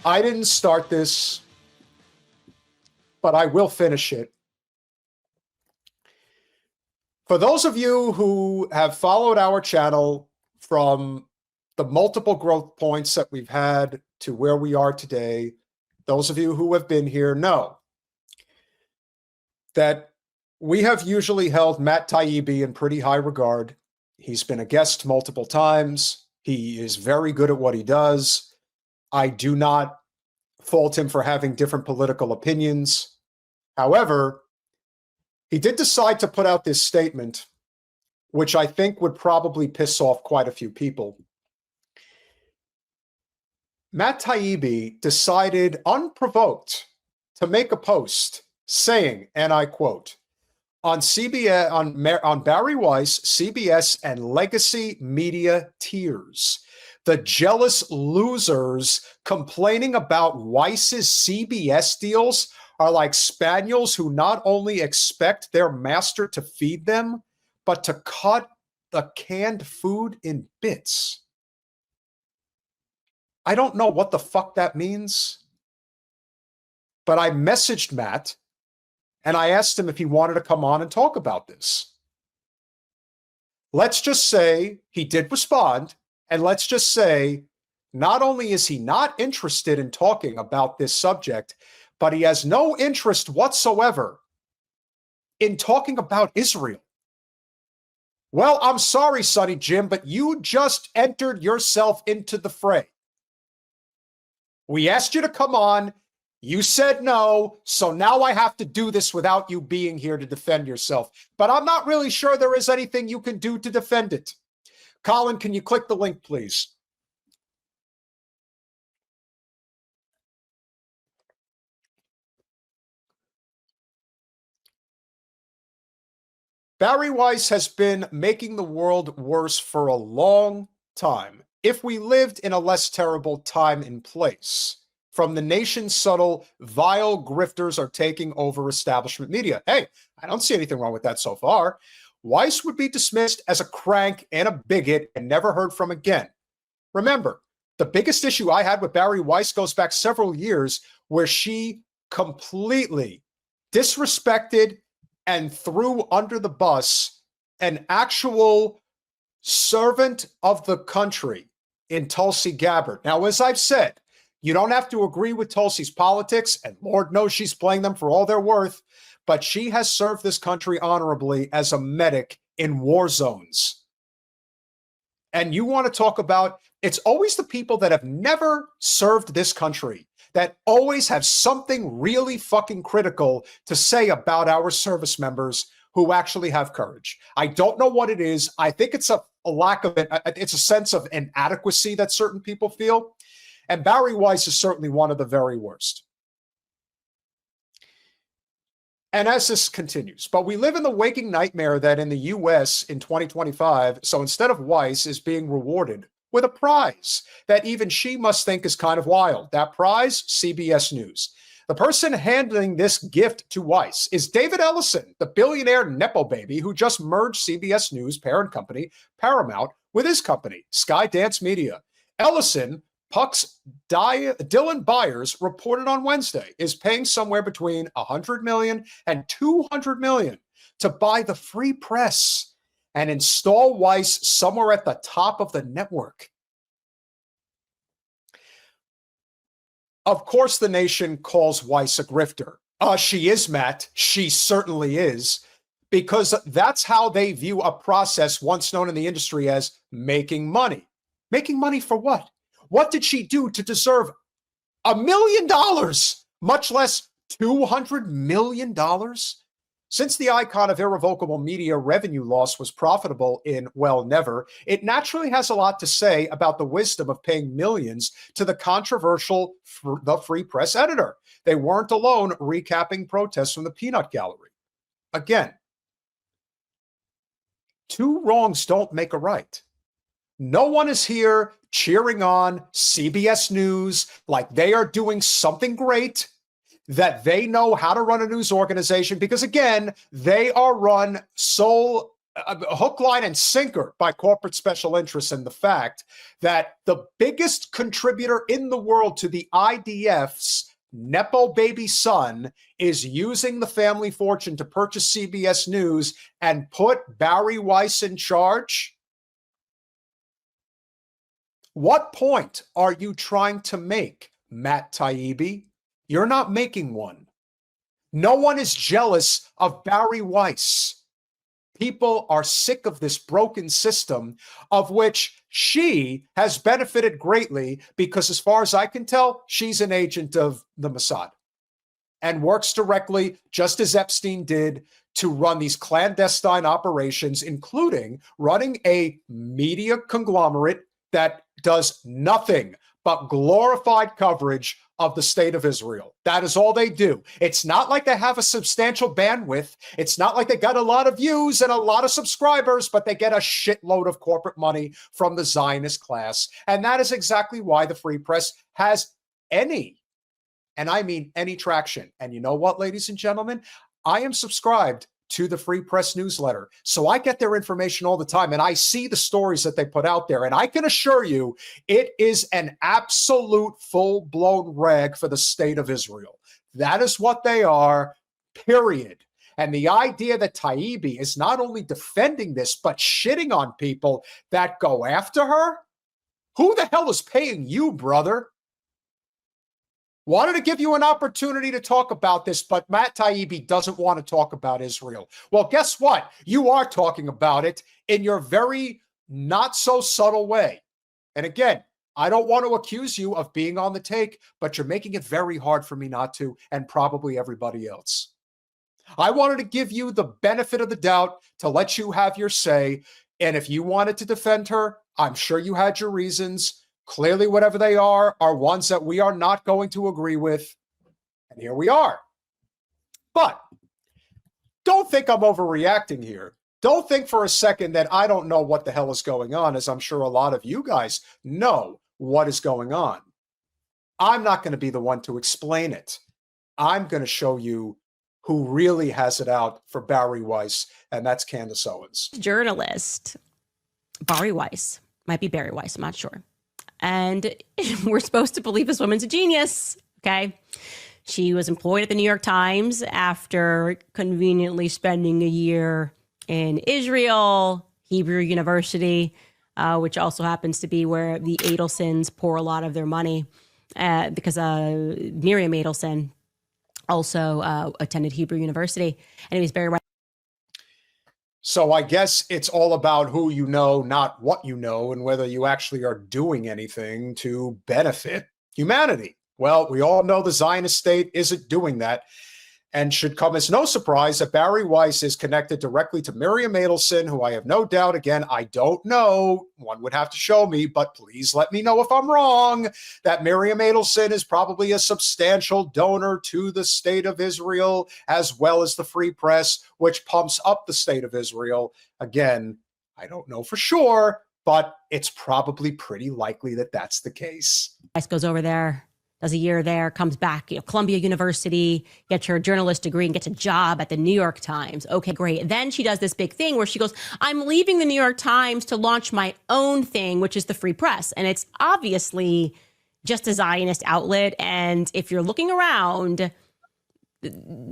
I didn't start this, but I will finish it. For those of you who have followed our channel from the multiple growth points that we've had to where we are today, those of you who have been here know that we have usually held Matt Taibbi in pretty high regard. He's been a guest multiple times. He is very good at what he does. I do not fault him for having different political opinions. However, he did decide to put out this statement, which I think would probably piss off quite a few people. Matt Taibbi decided, unprovoked, to make a post saying, and I quote, on CBS, on Bari Weiss, CBS, and legacy media tears. The jealous losers complaining about Weiss's CBS deals are like spaniels who not only expect their master to feed them, but to cut the canned food in bits. I don't know what the fuck that means, but I messaged Matt and I asked him if he wanted to come on and talk about this. Let's just say he did respond, and let's just say not only is he not interested in talking about this subject, but he has no interest whatsoever in talking about Israel. Well, I'm sorry, Sonny Jim, but you just entered yourself into the fray. We asked you to come on. You said no, so now I have to do this without you being here to defend yourself. But I'm not really sure there is anything you can do to defend it. Colin, can you click the link, please? Bari Weiss has been making the world worse for a long time. If we lived in a less terrible time and place, from the nation's subtle, vile grifters are taking over establishment media. Hey, I don't see anything wrong with that so far. Weiss would be dismissed as a crank and a bigot and never heard from again. Remember, the biggest issue I had with Bari Weiss goes back several years, where she completely disrespected and threw under the bus an actual servant of the country in Tulsi Gabbard. Now, as I've said, you don't have to agree with Tulsi's politics, and Lord knows she's playing them for all they're worth, but she has served this country honorably as a medic in war zones. And you want to talk about, it's always the people that have never served this country that always have something really fucking critical to say about our service members who actually have courage. I don't know what it is. I think it's a lack of it. It's a sense of inadequacy that certain people feel. And Bari Weiss is certainly one of the very worst. And as this continues, but we live in the waking nightmare that in the US in 2025, so instead of Weiss is being rewarded with a prize that even she must think is kind of wild. That prize, CBS News. The person handing this gift to Weiss is David Ellison, the billionaire Nepo baby who just merged CBS News parent company Paramount with his company, Skydance Media. Ellison, Puck's Dylan Byers reported on Wednesday, is paying somewhere between $100 million and $200 million to buy the free press and install Weiss somewhere at the top of the network. Of course, the nation calls Weiss a grifter. She is, Matt. She certainly is, because that's how they view a process once known in the industry as making money. Making money for what? What did she do to deserve $1 million, much less $200 million? Since the icon of irrevocable media revenue loss was profitable in, well, never, it naturally has a lot to say about the wisdom of paying millions to the controversial The Free Press editor. They weren't alone recapping protests from the peanut gallery. Again, two wrongs don't make a right. No one is here cheering on CBS News like they are doing something great, that they know how to run a news organization, because again, they are run hook, line, and sinker by corporate special interests, and the fact that the biggest contributor in the world to the IDF's Nepo baby son is using the family fortune to purchase CBS News and put Bari Weiss in charge? What point are you trying to make, Matt Taibbi? You're not making one. No one is jealous of Bari Weiss. People are sick of this broken system of which she has benefited greatly because, as far as I can tell, she's an agent of the Mossad and works directly, just as Epstein did, to run these clandestine operations, including running a media conglomerate that does nothing but glorified coverage of the state of Israel. That is all they do. It's not like they have a substantial bandwidth. It's not like they got a lot of views and a lot of subscribers, but they get a shitload of corporate money from the Zionist class. And that is exactly why the free press has any, and I mean any, traction. And you know what, ladies and gentlemen? I am subscribed to the Free Press newsletter. So I get their information all the time and I see the stories that they put out there. And I can assure you, it is an absolute full-blown rag for the state of Israel. That is what they are, period. And the idea that Taibbi is not only defending this, but shitting on people that go after her? Who the hell is paying you, brother? Wanted to give you an opportunity to talk about this, but Matt Taibbi doesn't want to talk about Israel. Well, guess what? You are talking about it in your very not so subtle way. And again, I don't want to accuse you of being on the take, but you're making it very hard for me not to, and probably everybody else. I wanted to give you the benefit of the doubt to let you have your say. And if you wanted to defend her, I'm sure you had your reasons. Clearly, whatever they are ones that we are not going to agree with. And here we are. But don't think I'm overreacting here. Don't think for a second that I don't know what the hell is going on, as I'm sure a lot of you guys know what is going on. I'm not going to be the one to explain it. I'm going to show you who really has it out for Bari Weiss, and that's Candace Owens. Journalist Bari Weiss, might be Bari Weiss, I'm not sure. And we're supposed to believe this woman's a genius, okay? She was employed at the New York Times after conveniently spending a year in Israel, Hebrew University, which also happens to be where the Adelsons pour a lot of their money, because Miriam Adelson also attended Hebrew University. And it was very. So I guess it's all about who you know, not what you know, and whether you actually are doing anything to benefit humanity. Well, we all know the Zionist state isn't doing that, and should come as no surprise that Bari Weiss is connected directly to Miriam Adelson, who I have no doubt, again, I don't know, one would have to show me, but please let me know if I'm wrong, that Miriam Adelson is probably a substantial donor to the state of Israel, as well as the Free Press, which pumps up the state of Israel. Again, I don't know for sure, but it's probably pretty likely that that's the case. Weiss goes over there, does a year there, comes back, Columbia University, gets her journalist degree and gets a job at the New York Times. Okay, great. Then she does this big thing where she goes, I'm leaving the New York Times to launch my own thing, which is the Free Press. And it's obviously just a Zionist outlet. And if you're looking around,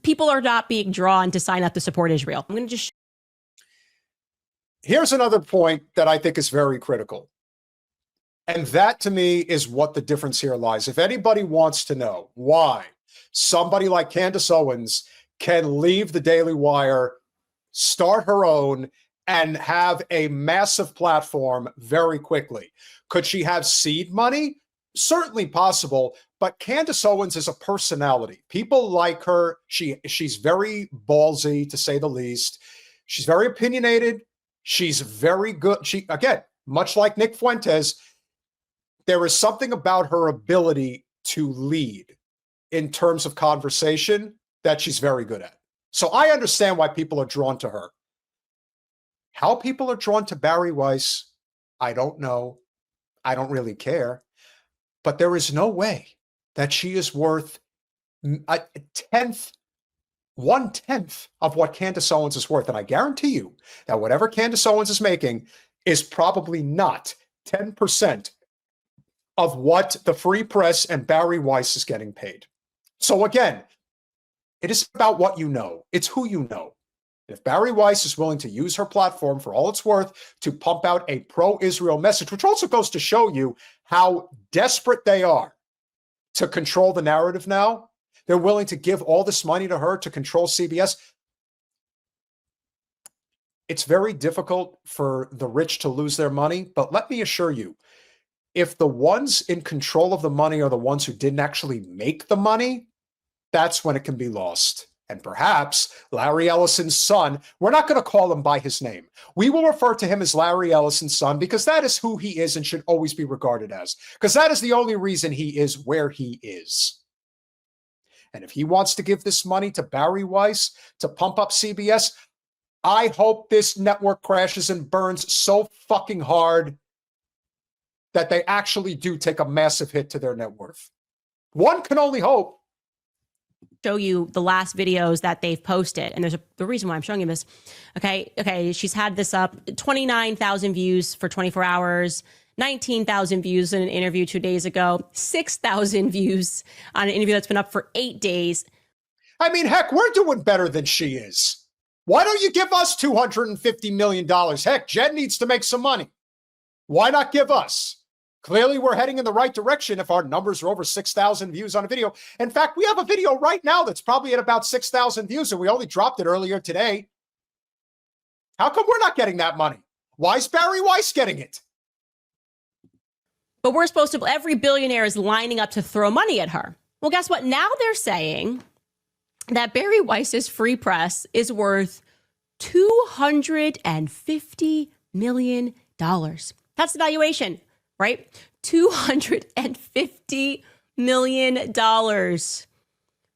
people are not being drawn to sign up to support Israel. I'm going to just. Here's another point that I think is very critical. And that, to me, is what the difference here lies. If anybody wants to know why somebody like Candace Owens can leave the Daily Wire, start her own, and have a massive platform very quickly, could she have seed money? Certainly possible, but Candace Owens is a personality. People like her. She's very ballsy, to say the least. She's very opinionated. She's very good. She, again, much like Nick Fuentes, there is something about her ability to lead in terms of conversation that she's very good at. So I understand why people are drawn to her. How people are drawn to Bari Weiss, I don't know. I don't really care. But there is no way that she is worth a tenth, 1/10 of what Candace Owens is worth. And I guarantee you that whatever Candace Owens is making is probably not 10% of what the Free Press and Bari Weiss is getting paid. So again, it is about what you know. It's who you know. If Bari Weiss is willing to use her platform for all it's worth to pump out a pro-Israel message, which also goes to show you how desperate they are to control the narrative now, they're willing to give all this money to her to control CBS. It's very difficult for the rich to lose their money, but let me assure you, if the ones in control of the money are the ones who didn't actually make the money, that's when it can be lost. And perhaps Larry Ellison's son, we're not going to call him by his name. We will refer to him as Larry Ellison's son because that is who he is and should always be regarded as, because that is the only reason he is where he is. And if he wants to give this money to Bari Weiss to pump up CBS, I hope this network crashes and burns so fucking hard that they actually do take a massive hit to their net worth. One can only hope. Show you the last videos that they've posted, and there's the reason why I'm showing you this. Okay, she's had this up 29,000 views for 24 hours, 19,000 views in an interview 2 days ago, 6,000 views on an interview that's been up for 8 days. I mean, heck, we're doing better than she is. Why don't you give us $250 million? Heck, Jen needs to make some money. Why not give us? Clearly, we're heading in the right direction if our numbers are over 6,000 views on a video. In fact, we have a video right now that's probably at about 6,000 views, and we only dropped it earlier today. How come we're not getting that money? Why is Bari Weiss getting it? But we're supposed to, every billionaire is lining up to throw money at her. Well, guess what? Now they're saying that Bari Weiss's Free Press is worth $250 million. That's the valuation, right? $250 million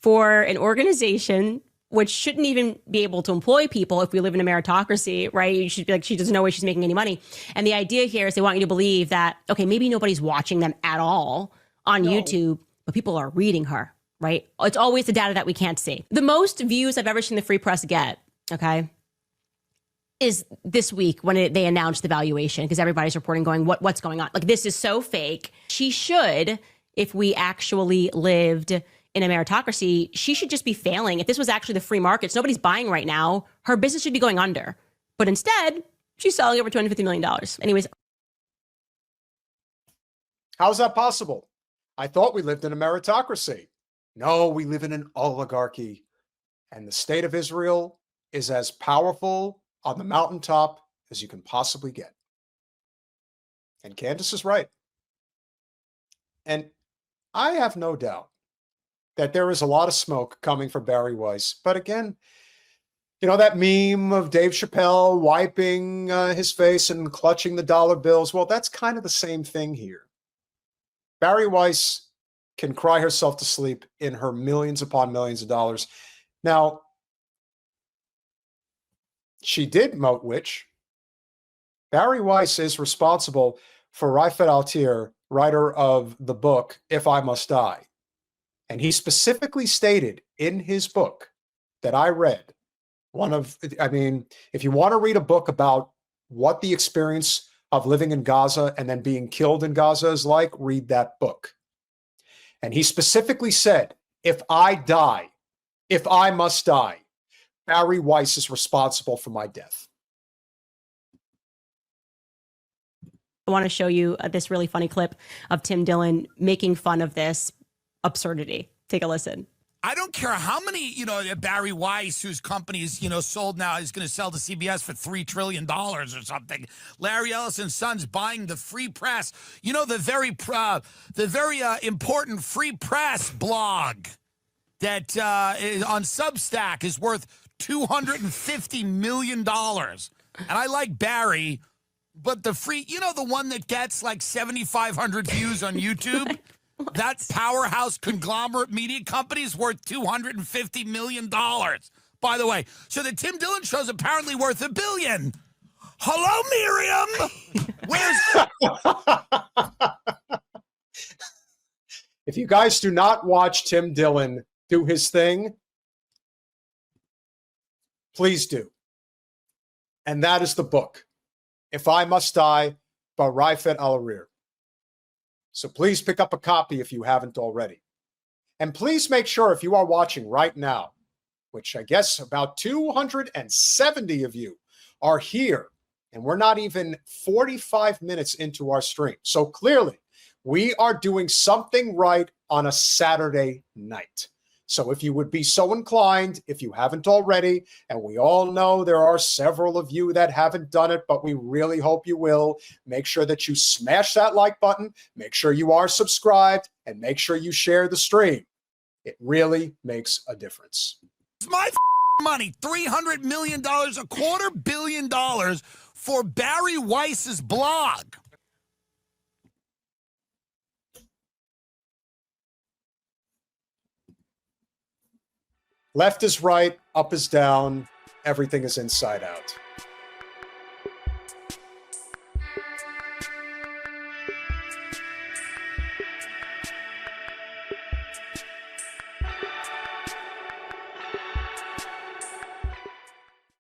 for an organization which shouldn't even be able to employ people if we live in a meritocracy, right? You should be like, she doesn't know where she's making any money. And the idea here is they want you to believe that, okay, maybe nobody's watching them at all on YouTube, but people are reading her, right? It's always the data that we can't see. The most views I've ever seen the Free Press get, okay, is this week when they announced the valuation, because everybody's reporting going, what's going on? Like, this is so fake. She should, if we actually lived in a meritocracy, she should just be failing. If this was actually the free markets, nobody's buying right now, her business should be going under. But instead, she's selling over $250 million. Anyways. How's that possible? I thought we lived in a meritocracy. No, we live in an oligarchy. And the state of Israel is as powerful on the mountaintop as you can possibly get. And Candace is right. And I have no doubt that there is a lot of smoke coming from Bari Weiss. But again, you know, that meme of Dave Chappelle wiping his face and clutching the dollar bills. Well, that's kind of the same thing here. Bari Weiss can cry herself to sleep in her millions upon millions of dollars. Now, she did moat which. Bari Weiss is responsible for Raifet Altir, writer of the book, If I Must Die. And he specifically stated in his book that I read, if you want to read a book about what the experience of living in Gaza and then being killed in Gaza is like, read that book. And he specifically said, if I die, if I must die, Bari Weiss is responsible for my death. I want to show you this really funny clip of Tim Dillon making fun of this absurdity. Take a listen. I don't care how many, Bari Weiss, whose company is, sold now, is going to sell to CBS for $3 trillion or something. Larry Ellison's son's buying the Free Press. The very important Free Press blog that is on Substack is worth $250 million. And I like Bari, but the free, the one that gets like 7,500 views on YouTube, that powerhouse conglomerate media company is worth $250 million. By the way, so the Tim Dillon show is apparently worth $1 billion. Hello, Miriam. If you guys do not watch Tim Dillon do his thing, please do. And that is the book, If I Must Die, by Raifet Al-Arir. So please pick up a copy if you haven't already. And please make sure, if you are watching right now, which I guess about 270 of you are here, and we're not even 45 minutes into our stream. So clearly, we are doing something right on a Saturday night. So if you would be so inclined, if you haven't already, and we all know there are several of you that haven't done it, but we really hope you will, make sure that you smash that like button, make sure you are subscribed, and make sure you share the stream. It really makes a difference. It's my money, $300 million, $250 million for Bari Weiss's blog. Left is right, up is down, everything is inside out.